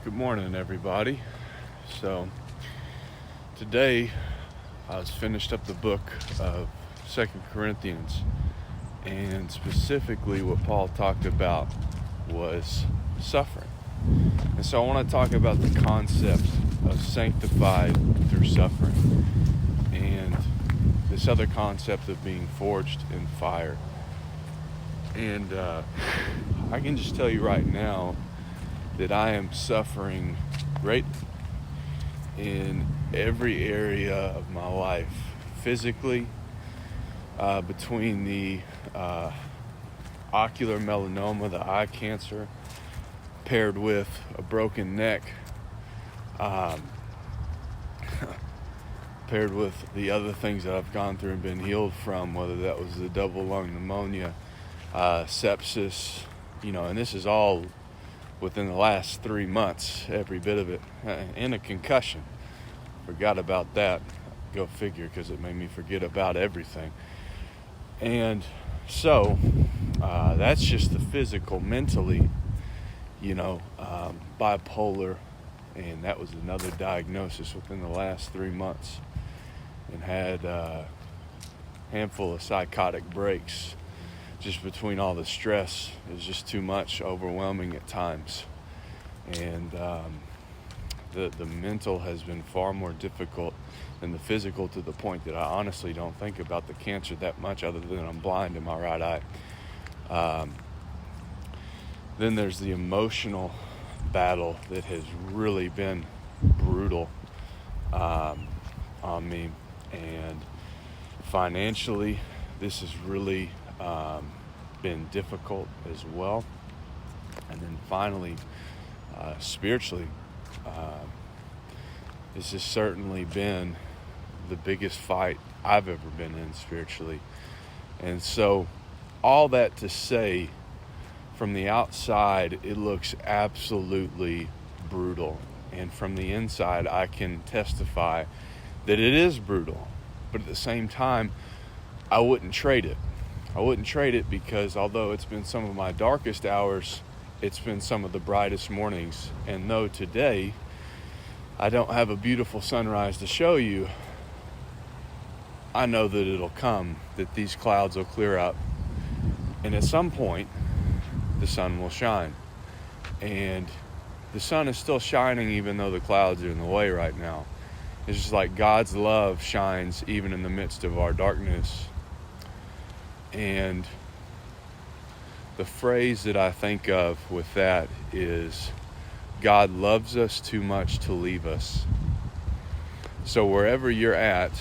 Good morning, everybody. So today I was finished up the book of 2 Corinthians, and specifically what Paul talked about was suffering. And so I want to talk about the concept of sanctified through suffering and this other concept of being forged in fire. And I can just tell you right now that I am suffering greatly in every area of my life, physically, between the ocular melanoma, the eye cancer, paired with a broken neck, paired with the other things that I've gone through and been healed from, whether that was the double lung pneumonia, sepsis, and this is all within the last 3 months, every bit of it, and a concussion. Forgot about that. Go figure, because it made me forget about everything. And so that's just the physical. Mentally, bipolar, and that was another diagnosis within the last 3 months, and had a handful of psychotic breaks. Just between all the stress, is just too much, overwhelming at times. And the mental has been far more difficult than the physical, to the point that I honestly don't think about the cancer that much, other than I'm blind in my right eye. Then there's the emotional battle that has really been brutal on me. And financially, this has really been difficult as well. And then finally, spiritually, this has certainly been the biggest fight I've ever been in spiritually. And so all that to say, from the outside it looks absolutely brutal, and from the inside I can testify that it is brutal. But at the same time, I wouldn't trade it. I wouldn't trade it, because although it's been some of my darkest hours, it's been some of the brightest mornings. And though today I don't have a beautiful sunrise to show you, I know that it'll come, that these clouds will clear up, and at some point the sun will shine. And the sun is still shining even though the clouds are in the way right now. It's just like God's love shines even in the midst of our darkness. And the phrase that I think of with that is, God loves us too much to leave us. So wherever you're at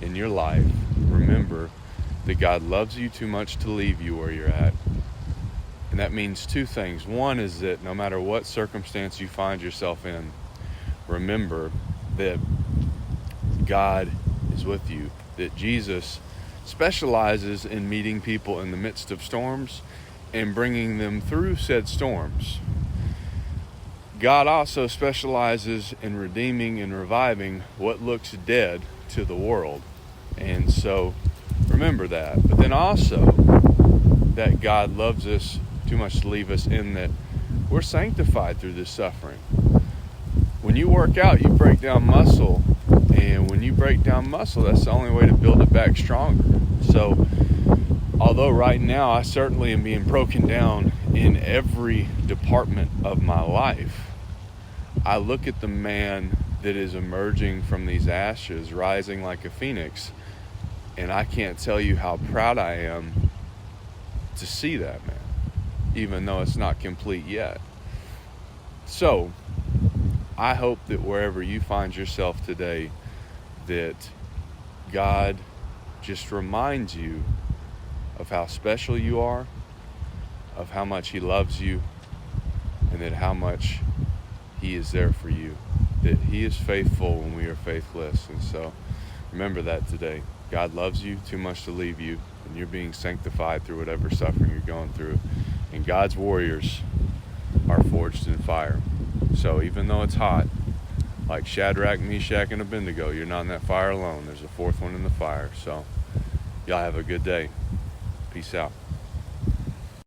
in your life, remember that God loves you too much to leave you where you're at. And that means two things. One is that no matter what circumstance you find yourself in, remember that God is with you, that Jesus specializes in meeting people in the midst of storms and bringing them through said storms. God also specializes in redeeming and reviving what looks dead to the world. And so remember that. But then also that God loves us too much to leave us, in that we're sanctified through this suffering. When you work out, you break down muscle. And when you break down muscle, that's the only way to build it back stronger. So, although right now I certainly am being broken down in every department of my life, I look at the man that is emerging from these ashes, rising like a phoenix, and I can't tell you how proud I am to see that man, even though it's not complete yet. So, I hope that wherever you find yourself today, that God just reminds you of how special you are, of how much He loves you, and that how much He is there for you, that He is faithful when we are faithless. And so remember that today. God loves you too much to leave you, and you're being sanctified through whatever suffering you're going through. And God's warriors are forged in fire. So even though it's hot, like Shadrach, Meshach, and Abednego, you're not in that fire alone. There's a fourth one in the fire. So y'all have a good day. Peace out.